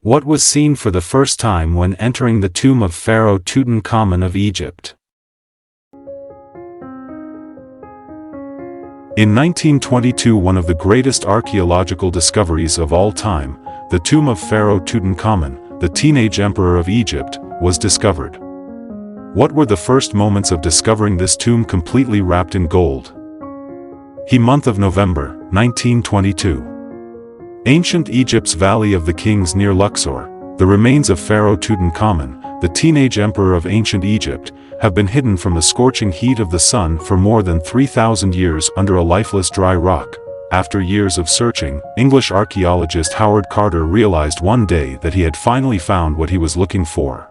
What was seen for the first time when entering the tomb of Pharaoh Tutankhamun of Egypt? In 1922, one of the greatest archaeological discoveries of all time, the tomb of Pharaoh Tutankhamun, the teenage emperor of Egypt, was discovered. What were the first moments of discovering this tomb completely wrapped in gold? Month of November, 1922. Ancient Egypt's Valley of the Kings near Luxor, the remains of Pharaoh Tutankhamun, the teenage emperor of ancient Egypt, have been hidden from the scorching heat of the sun for more than 3,000 years under a lifeless dry rock. After years of searching, English archaeologist Howard Carter realized one day that he had finally found what he was looking for.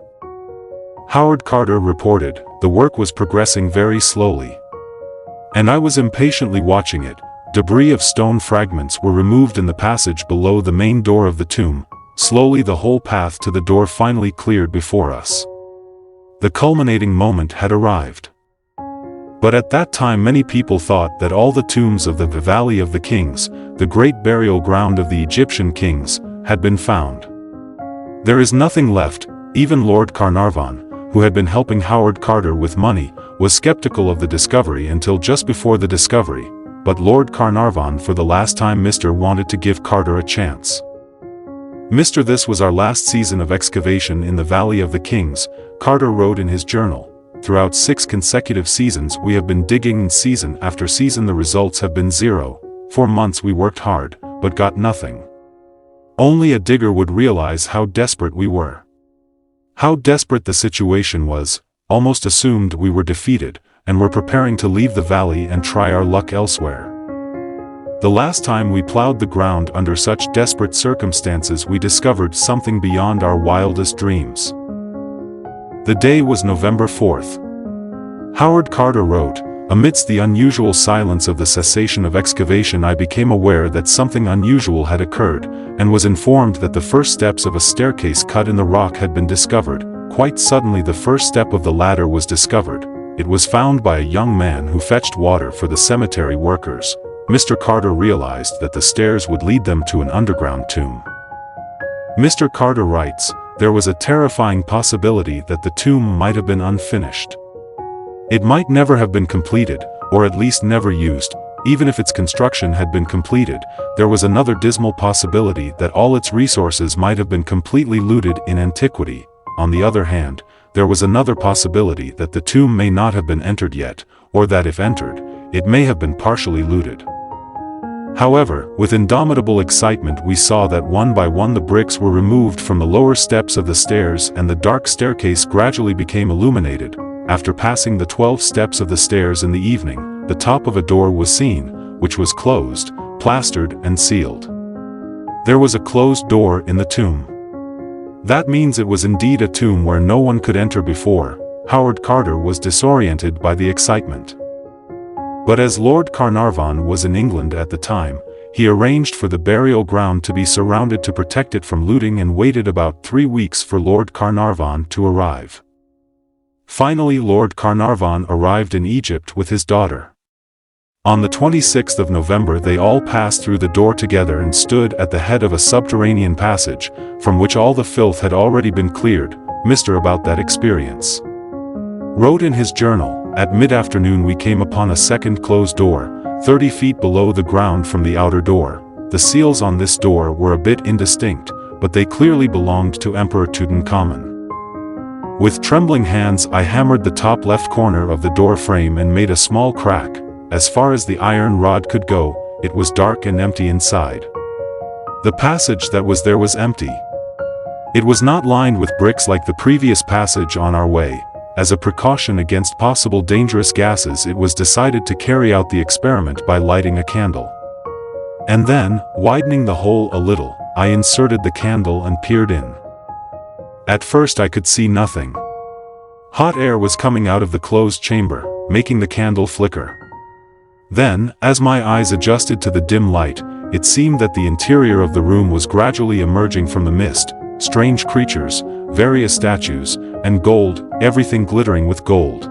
Howard Carter reported, "The work was progressing very slowly. And I was impatiently watching it. Debris of stone fragments were removed in the passage below the main door of the tomb. Slowly the whole path to the door finally cleared before us. The culminating moment had arrived. But at that time many people thought that all the tombs of the Valley of the Kings, the great burial ground of the Egyptian kings, had been found. There is nothing left." Even Lord Carnarvon, who had been helping Howard Carter with money, was skeptical of the discovery until just before the discovery. But Lord Carnarvon, for the last time, wanted to give Carter a chance. "Mr. This was our last season of excavation in the Valley of the Kings," Carter wrote in his journal. "Throughout 6 consecutive seasons we have been digging, and season after season the results have been zero. For months we worked hard, but got nothing. Only a digger would realize how desperate we were. How desperate the situation was, almost assumed we were defeated, and were preparing to leave the valley and try our luck elsewhere. The last time we plowed the ground under such desperate circumstances we discovered something beyond our wildest dreams." The day was November 4th. Howard Carter wrote, "Amidst the unusual silence of the cessation of excavation I became aware that something unusual had occurred, and was informed that the first steps of a staircase cut in the rock had been discovered. Quite suddenly the first step of the ladder was discovered. It was found by a young man who fetched water for the cemetery workers." Mr. Carter realized that the stairs would lead them to an underground tomb. Mr. Carter writes, "There was a terrifying possibility that the tomb might have been unfinished. It might never have been completed, or at least never used. Even if its construction had been completed, there was another dismal possibility that all its resources might have been completely looted in antiquity. On the other hand, there was another possibility that the tomb may not have been entered yet, or that if entered, it may have been partially looted." However, with indomitable excitement we saw that one by one the bricks were removed from the lower steps of the stairs and the dark staircase gradually became illuminated. After passing the 12 steps of the stairs in the evening, the top of a door was seen, which was closed, plastered and sealed. There was a closed door in the tomb. That means it was indeed a tomb where no one could enter before. Howard Carter was disoriented by the excitement. But as Lord Carnarvon was in England at the time, he arranged for the burial ground to be surrounded to protect it from looting and waited about 3 weeks for Lord Carnarvon to arrive. Finally Lord Carnarvon arrived in Egypt with his daughter. On the 26th of November they all passed through the door together and stood at the head of a subterranean passage, from which all the filth had already been cleared. Mr. about that experience wrote in his journal, "At mid-afternoon we came upon a second closed door, 30 feet below the ground from the outer door. The seals on this door were a bit indistinct, but they clearly belonged to Emperor Tutankhamun. With trembling hands I hammered the top left corner of the door frame and made a small crack. As far as the iron rod could go, it was dark and empty inside. The passage that was there was empty. It was not lined with bricks like the previous passage on our way. As a precaution against possible dangerous gases it was decided to carry out the experiment by lighting a candle. And then, widening the hole a little, I inserted the candle and peered in. At first I could see nothing. Hot air was coming out of the closed chamber, making the candle flicker. Then, as my eyes adjusted to the dim light, it seemed that the interior of the room was gradually emerging from the mist. Strange creatures, various statues, and gold, everything glittering with gold.